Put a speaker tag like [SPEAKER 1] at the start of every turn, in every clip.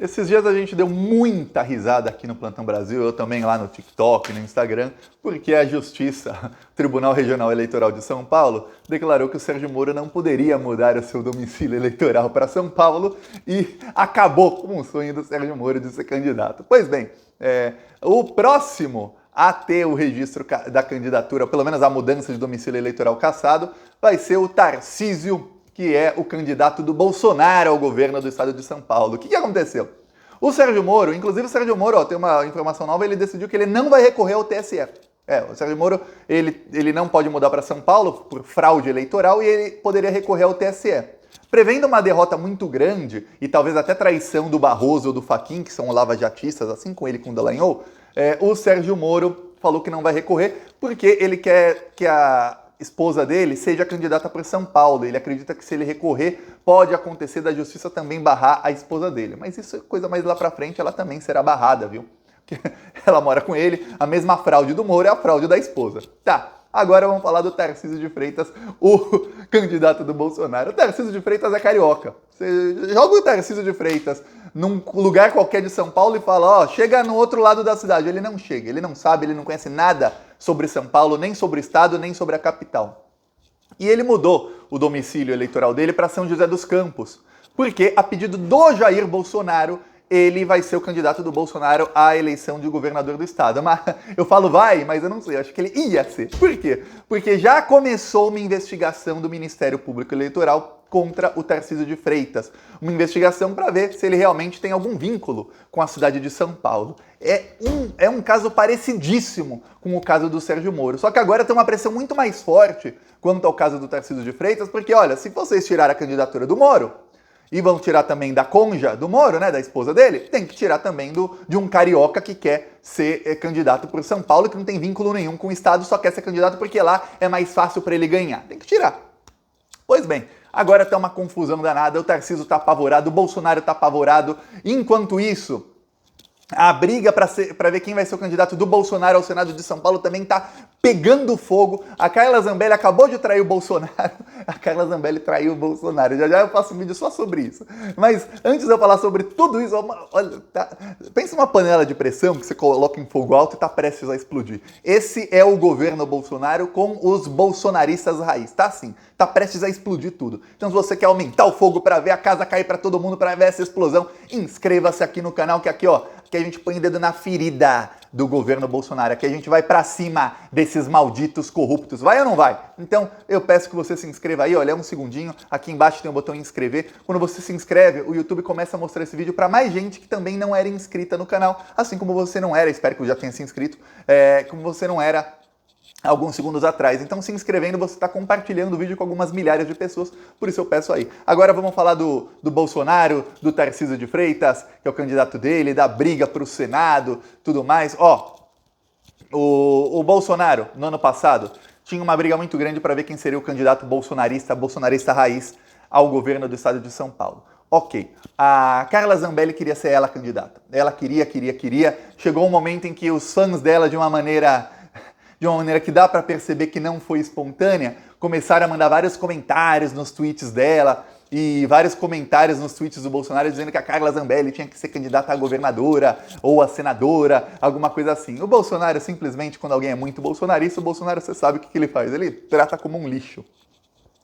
[SPEAKER 1] Esses dias a gente deu muita risada aqui no Plantão Brasil, eu também lá no TikTok, no Instagram, porque a Justiça, o Tribunal Regional Eleitoral de São Paulo, declarou que o Sérgio Moro não poderia mudar o seu domicílio eleitoral para São Paulo e acabou com o sonho do Sérgio Moro de ser candidato. Pois bem, o próximo a ter o registro da candidatura, pelo menos a mudança de domicílio eleitoral cassado, vai ser o Tarcísio, que é o candidato do Bolsonaro ao governo do estado de São Paulo. O que aconteceu? O Sérgio Moro, inclusive o Sérgio Moro, tem uma informação nova, ele decidiu que ele não vai recorrer ao TSE. O Sérgio Moro, ele não pode mudar para São Paulo por fraude eleitoral e ele poderia recorrer ao TSE. Prevendo uma derrota muito grande e talvez até traição do Barroso ou do Fachin, que são lavajatistas, assim com ele com o Dallagnol, o Sérgio Moro falou que não vai recorrer porque ele quer que a esposa dele seja candidata por São Paulo. Ele acredita que se ele recorrer, pode acontecer da justiça também barrar a esposa dele. Mas isso é coisa mais lá pra frente, ela também será barrada, viu? Porque ela mora com ele, a mesma fraude do Moro é a fraude da esposa. Tá, agora vamos falar do Tarcísio de Freitas, o candidato do Bolsonaro. O Tarcísio de Freitas é carioca. Você joga o Tarcísio de Freitas num lugar qualquer de São Paulo e fala, chega no outro lado da cidade. Ele não chega, ele não sabe, ele não conhece nada sobre São Paulo, nem sobre o estado, nem sobre a capital. E ele mudou o domicílio eleitoral dele para São José dos Campos, porque a pedido do Jair Bolsonaro, ele vai ser o candidato do Bolsonaro à eleição de governador do estado. Mas eu falo mas eu não sei, eu acho que ele ia ser. Por quê? Porque já começou uma investigação do Ministério Público Eleitoral contra o Tarcísio de Freitas. Uma investigação para ver se ele realmente tem algum vínculo com a cidade de São Paulo. É um caso parecidíssimo com o caso do Sérgio Moro. Só que agora tem uma pressão muito mais forte quanto ao caso do Tarcísio de Freitas, porque, olha, se vocês tirarem a candidatura do Moro, e vão tirar também da conja do Moro, né, da esposa dele, tem que tirar também de um carioca que quer ser candidato por São Paulo, que não tem vínculo nenhum com o estado, só quer ser candidato porque lá é mais fácil para ele ganhar. Tem que tirar. Pois bem, agora tá uma confusão danada, o Tarcísio tá apavorado, o Bolsonaro tá apavorado. Enquanto isso, a briga para ver quem vai ser o candidato do Bolsonaro ao Senado de São Paulo também tá pegando fogo. A Carla Zambelli acabou de trair o Bolsonaro. A Carla Zambelli traiu o Bolsonaro. Já eu faço um vídeo só sobre isso. Mas antes de eu falar sobre tudo isso, olha, pensa uma panela de pressão que você coloca em fogo alto e tá prestes a explodir. Esse é o governo Bolsonaro com os bolsonaristas raiz. Tá assim, tá prestes a explodir tudo. Então se você quer aumentar o fogo para ver a casa cair para todo mundo, para ver essa explosão, inscreva-se aqui no canal que aqui, que a gente põe o dedo na ferida do governo Bolsonaro. Aqui a gente vai pra cima desses malditos corruptos. Vai ou não vai? Então, eu peço que você se inscreva aí, olha, um segundinho. Aqui embaixo tem o botão inscrever. Quando você se inscreve, o YouTube começa a mostrar esse vídeo pra mais gente que também não era inscrita no canal. Assim como você não era, espero que já tenha se inscrito, como você não era alguns segundos atrás. Então, se inscrevendo, você está compartilhando o vídeo com algumas milhares de pessoas, por isso eu peço aí. Agora vamos falar do Bolsonaro, do Tarcísio de Freitas, que é o candidato dele, da briga para o Senado, tudo mais. O Bolsonaro, no ano passado, tinha uma briga muito grande para ver quem seria o candidato bolsonarista raiz ao governo do estado de São Paulo. Ok, a Carla Zambelli queria ser ela candidata. Ela queria. Chegou um momento em que os fãs dela, de uma maneira que dá para perceber que não foi espontânea, começaram a mandar vários comentários nos tweets dela e vários comentários nos tweets do Bolsonaro dizendo que a Carla Zambelli tinha que ser candidata a governadora ou a senadora, alguma coisa assim. O Bolsonaro, simplesmente, quando alguém é muito bolsonarista, o Bolsonaro, você sabe o que ele faz? Ele trata como um lixo.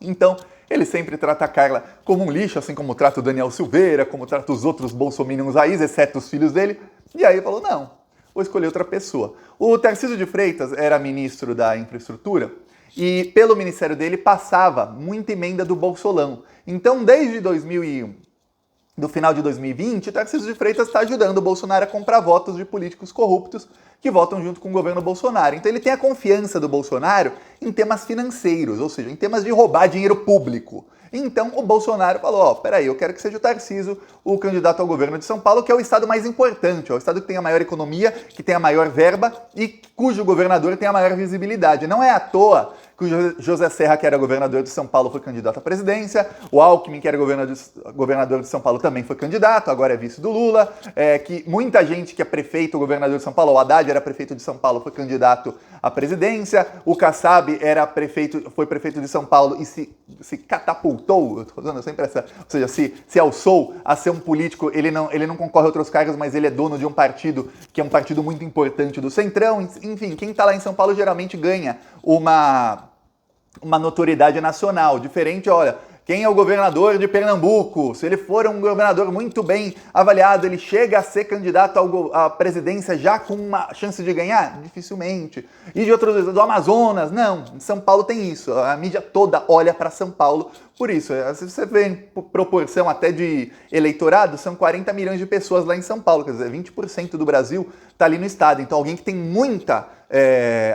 [SPEAKER 1] Então, ele sempre trata a Carla como um lixo, assim como trata o Daniel Silveira, como trata os outros bolsominions raiz, exceto os filhos dele. E aí ele falou, não, vou escolher outra pessoa. O Tarcísio de Freitas era ministro da Infraestrutura e pelo ministério dele passava muita emenda do Bolsolão. Então, desde do final de 2020, o Tarcísio de Freitas está ajudando o Bolsonaro a comprar votos de políticos corruptos que votam junto com o governo Bolsonaro. Então ele tem a confiança do Bolsonaro em temas financeiros, ou seja, em temas de roubar dinheiro público. Então o Bolsonaro falou, peraí, eu quero que seja o Tarcísio o candidato ao governo de São Paulo, que é o estado mais importante, é o estado que tem a maior economia, que tem a maior verba e cujo governador tem a maior visibilidade. Não é à toa que o José Serra, que era governador de São Paulo, foi candidato à presidência, o Alckmin, que era governador de São Paulo, também foi candidato, agora é vice do Lula, que muita gente que é prefeito, governador de São Paulo, o Haddad era prefeito de São Paulo, foi candidato à presidência, o Kassab foi prefeito de São Paulo e se catapultou, eu tô usando sempre essa, ou seja, se alçou a ser um político, ele não concorre a outros cargos, mas ele é dono de um partido que é um partido muito importante do Centrão. Enfim, quem está lá em São Paulo geralmente ganha uma notoriedade nacional. Diferente, olha, quem é o governador de Pernambuco? Se ele for um governador muito bem avaliado, ele chega a ser candidato à presidência já com uma chance de ganhar? Dificilmente. E de outros, do Amazonas? Não. Em São Paulo tem isso. A mídia toda olha para São Paulo por isso. Se você vê em proporção até de eleitorado, são 40 milhões de pessoas lá em São Paulo. Quer dizer, 20% do Brasil está ali no estado. Então alguém que tem muita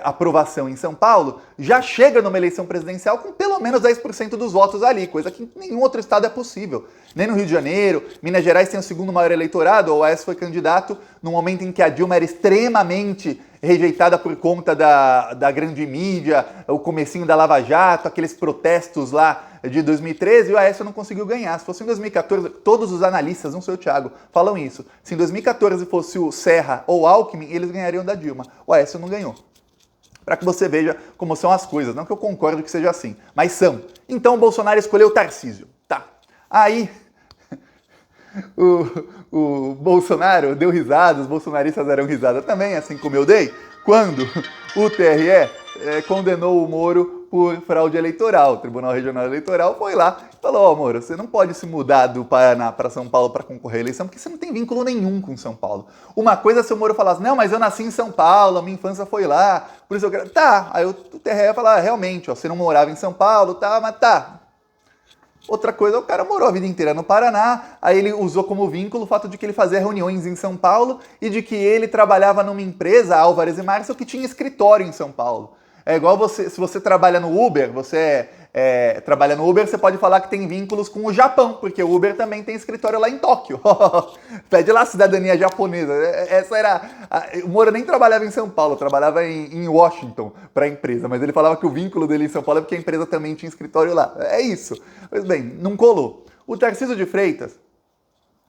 [SPEAKER 1] aprovação em São Paulo já chega numa eleição presidencial com pelo menos 10% dos votos ali, coisa que em nenhum outro estado é possível. Nem no Rio de Janeiro, Minas Gerais tem o segundo maior eleitorado, o Aécio foi candidato no momento em que a Dilma era extremamente rejeitada por conta da grande mídia, o comecinho da Lava Jato, aqueles protestos lá de 2013, e o Aécio não conseguiu ganhar. Se fosse em 2014, todos os analistas, não sou eu, Thiago, falam isso. Se em 2014 fosse o Serra ou o Alckmin, eles ganhariam da Dilma. O Aécio não ganhou. Para que você veja como são as coisas. Não que eu concorde que seja assim, mas são. Então o Bolsonaro escolheu o Tarcísio. Tá. Aí o Bolsonaro deu risada, os bolsonaristas deram risada também, assim como eu dei, quando o TRE condenou o Moro por fraude eleitoral. O Tribunal Regional Eleitoral foi lá e falou: ó, Moro, você não pode se mudar do Paraná para São Paulo para concorrer à eleição, porque você não tem vínculo nenhum com São Paulo. Uma coisa é se o Moro falasse: não, mas eu nasci em São Paulo, a minha infância foi lá, por isso eu quero... Tá, aí o TRE ia falar: realmente, ó, você não morava em São Paulo, tá, mas tá. Outra coisa, o cara morou a vida inteira no Paraná, aí ele usou como vínculo o fato de que ele fazia reuniões em São Paulo e de que ele trabalhava numa empresa, Álvares e Marçal, que tinha escritório em São Paulo. É igual você, se você trabalha no Uber, trabalha no Uber, você pode falar que tem vínculos com o Japão, porque o Uber também tem escritório lá em Tóquio. Pede lá a cidadania japonesa. O Moro nem trabalhava em São Paulo, trabalhava em Washington para a empresa, mas ele falava que o vínculo dele em São Paulo é porque a empresa também tinha escritório lá. É isso. Pois bem, não colou. O Tarcísio de Freitas,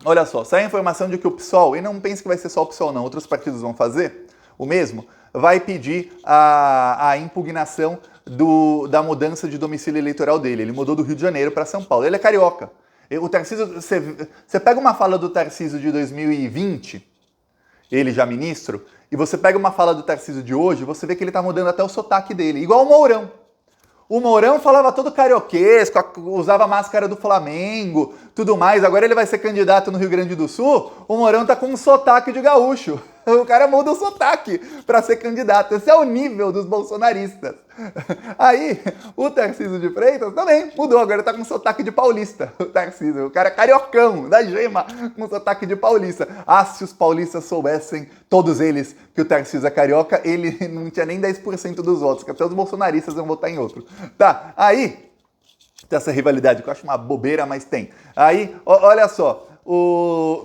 [SPEAKER 1] olha só, sai a informação de que o PSOL, e não pense que vai ser só o PSOL não, outros partidos vão fazer o mesmo, vai pedir a impugnação da mudança de domicílio eleitoral dele. Ele mudou do Rio de Janeiro para São Paulo. Ele é carioca. O Tarcísio, você pega uma fala do Tarcísio de 2020, ele já ministro, e você pega uma fala do Tarcísio de hoje, você vê que ele está mudando até o sotaque dele, igual o Mourão. O Mourão falava todo carioquesco, usava a máscara do Flamengo, tudo mais. Agora ele vai ser candidato no Rio Grande do Sul, o Mourão tá com um sotaque de gaúcho. O cara muda o sotaque para ser candidato. Esse é o nível dos bolsonaristas. Aí, o Tarcísio de Freitas também mudou, agora tá com sotaque de paulista. O Tarcísio, o cara cariocão, da gema, com sotaque de paulista. Ah, se os paulistas soubessem, todos eles, que o Tarcísio é carioca, ele não tinha nem 10% dos votos, que até os bolsonaristas vão votar em outro. Tá, aí, tem essa rivalidade, que eu acho uma bobeira, mas tem. Aí, olha só,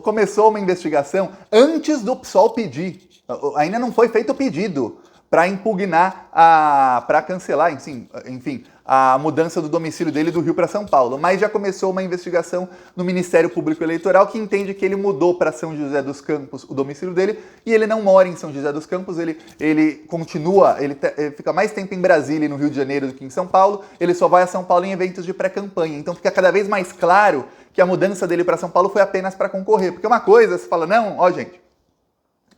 [SPEAKER 1] começou uma investigação antes do PSOL pedir. Ainda não foi feito o pedido para impugnar, para cancelar, enfim, a mudança do domicílio dele do Rio para São Paulo. Mas já começou uma investigação no Ministério Público Eleitoral que entende que ele mudou para São José dos Campos o domicílio dele e ele não mora em São José dos Campos, ele continua, ele fica mais tempo em Brasília e no Rio de Janeiro do que em São Paulo, ele só vai a São Paulo em eventos de pré-campanha. Então fica cada vez mais claro que a mudança dele para São Paulo foi apenas para concorrer. Porque uma coisa, você fala, não, ó gente,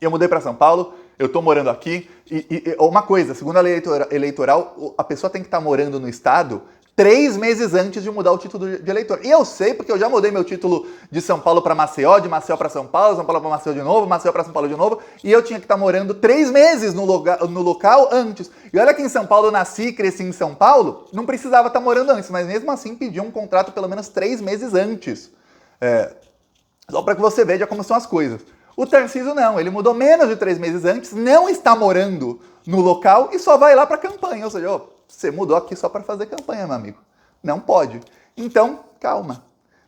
[SPEAKER 1] eu mudei para São Paulo, eu tô morando aqui, e uma coisa, segundo a lei eleitoral, a pessoa tem que estar morando no estado 3 meses antes de mudar o título de eleitor. E eu sei porque eu já mudei meu título de São Paulo para Maceió, de Maceió para São Paulo para Maceió de novo, Maceió para São Paulo de novo, e eu tinha que estar morando 3 meses no local antes. E olha que em São Paulo eu nasci e cresci em São Paulo, não precisava estar morando antes, mas mesmo assim pedi um contrato pelo menos 3 meses antes. Só para que você veja como são as coisas. O Tarcísio não, ele mudou menos de 3 meses antes, não está morando no local e só vai lá para campanha. Ou seja, você mudou aqui só para fazer campanha, meu amigo. Não pode. Então, calma.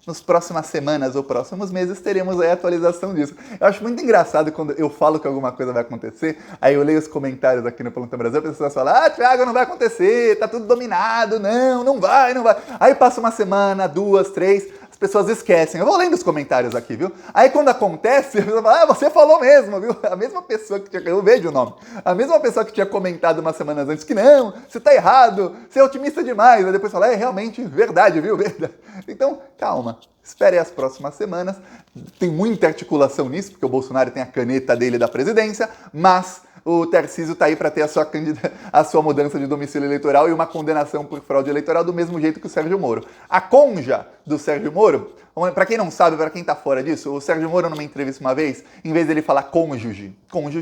[SPEAKER 1] Nas próximas semanas ou próximos meses teremos aí a atualização disso. Eu acho muito engraçado quando eu falo que alguma coisa vai acontecer, aí eu leio os comentários aqui no Plantão Brasil, as pessoas falam, Thiago, não vai acontecer, tá tudo dominado, não vai. Aí passa uma semana, 2, 3, as pessoas esquecem. Eu vou lendo os comentários aqui, viu? Aí quando acontece, a pessoa fala, você falou mesmo, viu? A mesma pessoa que tinha, eu vejo o nome, a mesma pessoa que tinha comentado umas semanas antes que não, você tá errado, você é otimista demais. Aí depois fala, realmente, verdade, viu? Verdade. Então, calma, espere as próximas semanas. Tem muita articulação nisso, porque o Bolsonaro tem a caneta dele da presidência, mas o Tarcísio está aí para ter a sua mudança de domicílio eleitoral e uma condenação por fraude eleitoral do mesmo jeito que o Sérgio Moro. A conja do Sérgio Moro, para quem não sabe, para quem está fora disso, o Sérgio Moro, numa entrevista uma vez, em vez dele falar cônjuge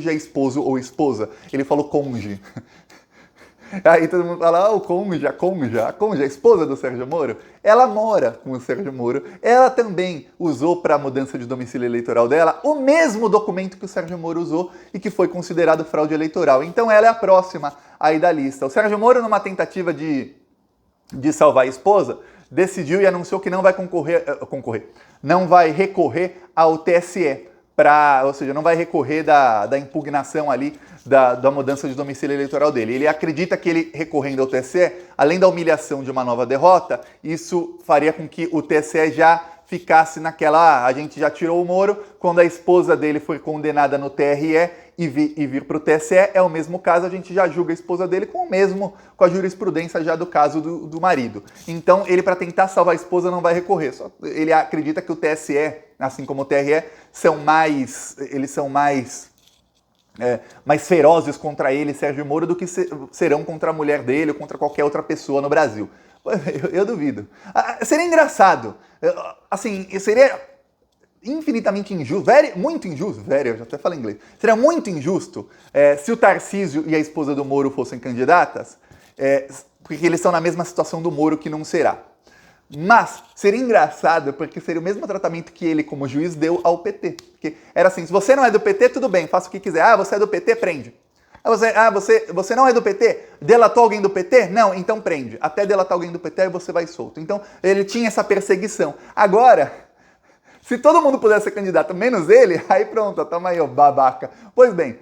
[SPEAKER 1] é esposo ou esposa, ele falou cônjuge. Aí todo mundo fala, a cônjuge, a esposa do Sérgio Moro, ela mora com o Sérgio Moro, ela também usou para a mudança de domicílio eleitoral dela o mesmo documento que o Sérgio Moro usou e que foi considerado fraude eleitoral. Então ela é a próxima aí da lista. O Sérgio Moro, numa tentativa de salvar a esposa, decidiu e anunciou que não vai não vai recorrer ao TSE. Ou seja, não vai recorrer da impugnação ali da mudança de domicílio eleitoral dele. Ele acredita que ele recorrendo ao TSE, além da humilhação de uma nova derrota, isso faria com que o TSE já ficasse naquela, a gente já tirou o Moro, quando a esposa dele foi condenada no TRE e vir para o TSE, é o mesmo caso, a gente já julga a esposa dele com a jurisprudência já do caso do marido. Então, ele, para tentar salvar a esposa, não vai recorrer. Ele acredita que o TSE, assim como o TRE, eles são mais ferozes contra ele, Sérgio Moro, do que serão contra a mulher dele ou contra qualquer outra pessoa no Brasil. Eu duvido. Seria engraçado. Assim, seria infinitamente injusto, muito injusto, eu já até falei inglês. Seria muito injusto se o Tarcísio e a esposa do Moro fossem candidatas, porque eles estão na mesma situação do Moro, que não será. Mas seria engraçado porque seria o mesmo tratamento que ele, como juiz, deu ao PT. Porque era assim, se você não é do PT, tudo bem, faça o que quiser. Você é do PT, prende. Você não é do PT? Delatou alguém do PT? Não, então prende. Até delatar alguém do PT, aí você vai solto. Então, ele tinha essa perseguição. Agora, se todo mundo pudesse ser candidato, menos ele, aí pronto, toma aí, ó, babaca. Pois bem,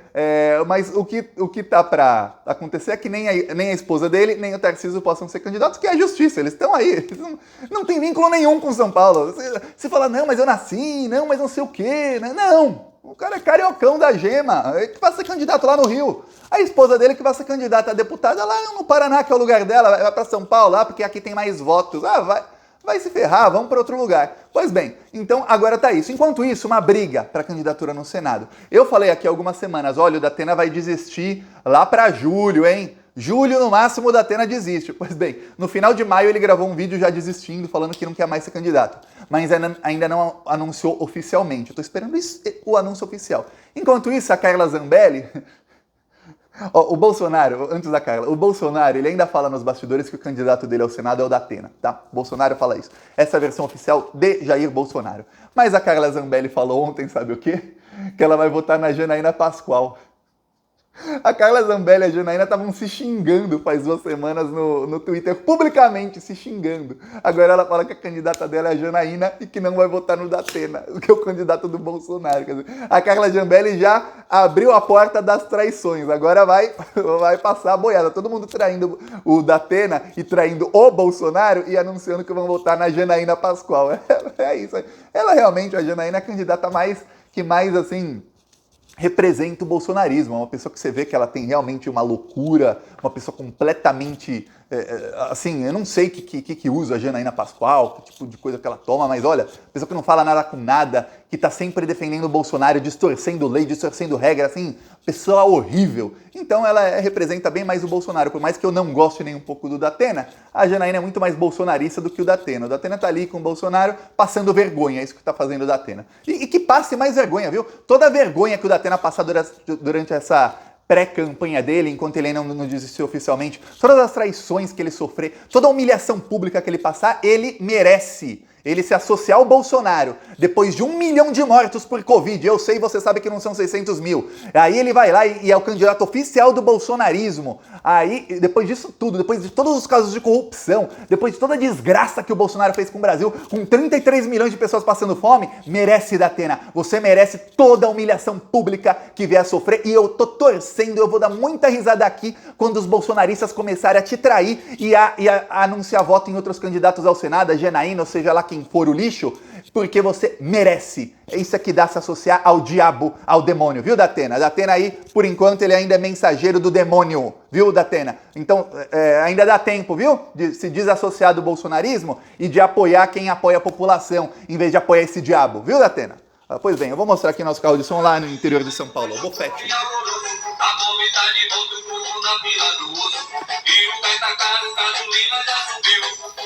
[SPEAKER 1] mas o que tá pra acontecer é que nem a esposa dele, nem o Tarcísio possam ser candidatos, que é a justiça, eles estão aí, eles não tem vínculo nenhum com São Paulo. Você fala, não, mas eu nasci, não, mas não sei o quê, né? Não, o cara é cariocão da gema, ele que vai ser candidato lá no Rio. A esposa dele que vai ser candidata a deputada lá no Paraná, que é o lugar dela, vai pra São Paulo lá, porque aqui tem mais votos. Vai se ferrar, vamos para outro lugar. Pois bem, então agora tá isso. Enquanto isso, uma briga para candidatura no Senado. Eu falei aqui algumas semanas, olha, o Datena vai desistir lá para julho, hein? Julho, no máximo, o Datena desiste. Pois bem, no final de maio ele gravou um vídeo já desistindo, falando que não quer mais ser candidato. Mas ainda não anunciou oficialmente. Eu tô esperando o anúncio oficial. Enquanto isso, a Carla Zambelli... O Bolsonaro, antes da Carla, o Bolsonaro, ele ainda fala nos bastidores que o candidato dele ao Senado é o Datena, tá? O Bolsonaro fala isso. Essa é a versão oficial de Jair Bolsonaro. Mas a Carla Zambelli falou ontem, sabe o quê? Que ela vai votar na Janaína Pascoal. A Carla Zambelli e a Janaína estavam se xingando faz 2 semanas no Twitter, publicamente se xingando. Agora ela fala que a candidata dela é a Janaína e que não vai votar no Datena, que é o candidato do Bolsonaro. Quer dizer, a Carla Zambelli já abriu a porta das traições, agora vai passar a boiada. Todo mundo traindo o Datena e traindo o Bolsonaro e anunciando que vão votar na Janaína Pascoal. É isso. Ela realmente, a Janaína, é a candidata que mais assim... representa o bolsonarismo, é uma pessoa que você vê que ela tem realmente uma loucura, uma pessoa completamente, assim, eu não sei o que usa a Janaína Pascoal, que tipo de coisa que ela toma, mas olha, pessoa que não fala nada com nada, que tá sempre defendendo o Bolsonaro, distorcendo lei, distorcendo regra, assim, pessoa horrível. Então ela representa bem mais o Bolsonaro, por mais que eu não goste nem um pouco do Datena, a Janaína é muito mais bolsonarista do que o Datena. O Datena tá ali com o Bolsonaro passando vergonha, é isso que tá fazendo o Datena. E que passe mais vergonha, viu? Toda a vergonha que o Datena passar durante essa pré-campanha dele, enquanto ele ainda não desistiu oficialmente, todas as traições que ele sofrer, toda a humilhação pública que ele passar, ele merece. ele se associar ao Bolsonaro, depois de 1 milhão de mortos por Covid, eu sei, você sabe que não são 600 mil, aí ele vai lá e é o candidato oficial do bolsonarismo, aí, depois disso tudo, depois de todos os casos de corrupção, depois de toda a desgraça que o Bolsonaro fez com o Brasil, com 33 milhões de pessoas passando fome, merece, Datena, você merece toda a humilhação pública que vier a sofrer, e eu tô torcendo, eu vou dar muita risada aqui quando os bolsonaristas começarem a te trair e a anunciar voto em outros candidatos ao Senado, a Janaína, ou seja lá quem for o lixo, porque você merece. Isso aqui dá se associar ao diabo, ao demônio, viu, Datena? Datena aí, por enquanto, ele ainda é mensageiro do demônio, viu, Datena? Então, ainda dá tempo, viu, de se desassociar do bolsonarismo e de apoiar quem apoia a população, em vez de apoiar esse diabo, viu, Datena? Pois bem, eu vou mostrar aqui nosso carro de som lá no interior de São Paulo, Bofete.
[SPEAKER 2] Na fila do osso, e o pé tá caro, gasolina já subiu.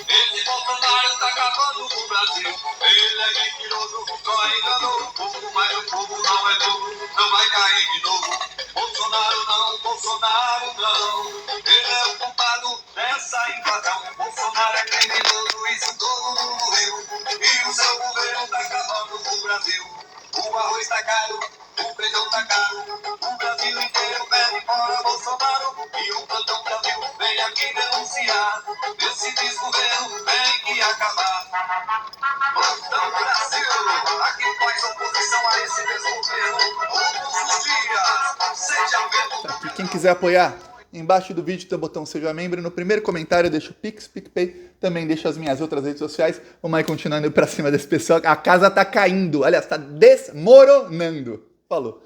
[SPEAKER 2] Esse Bolsonaro tá acabando com o Brasil. Ele é mentiroso, só enganou o povo, mas o povo não é bobo, não vai cair de novo. Bolsonaro não, ele é o culpado dessa invasão. Bolsonaro é criminoso, isso todo mundo viu. E o seu governo tá acabando com o Brasil. O arroz tá caro, o feijão tá caro, o Brasil inteiro pede fora Bolsonaro. E o Plantão Brasil vem aqui denunciar. Esse desgoverno tem que acabar. Plantão Brasil, aqui faz oposição a esse desgoverno todos os dias. Seja membro.
[SPEAKER 1] Tá aqui, quem quiser apoiar, embaixo do vídeo tem o botão Seja Membro. No primeiro comentário deixa o Pix, PicPay. Também deixa as minhas outras redes sociais. Vamos aí continuando pra cima desse pessoal. A casa tá caindo. Aliás, tá desmoronando. Falou.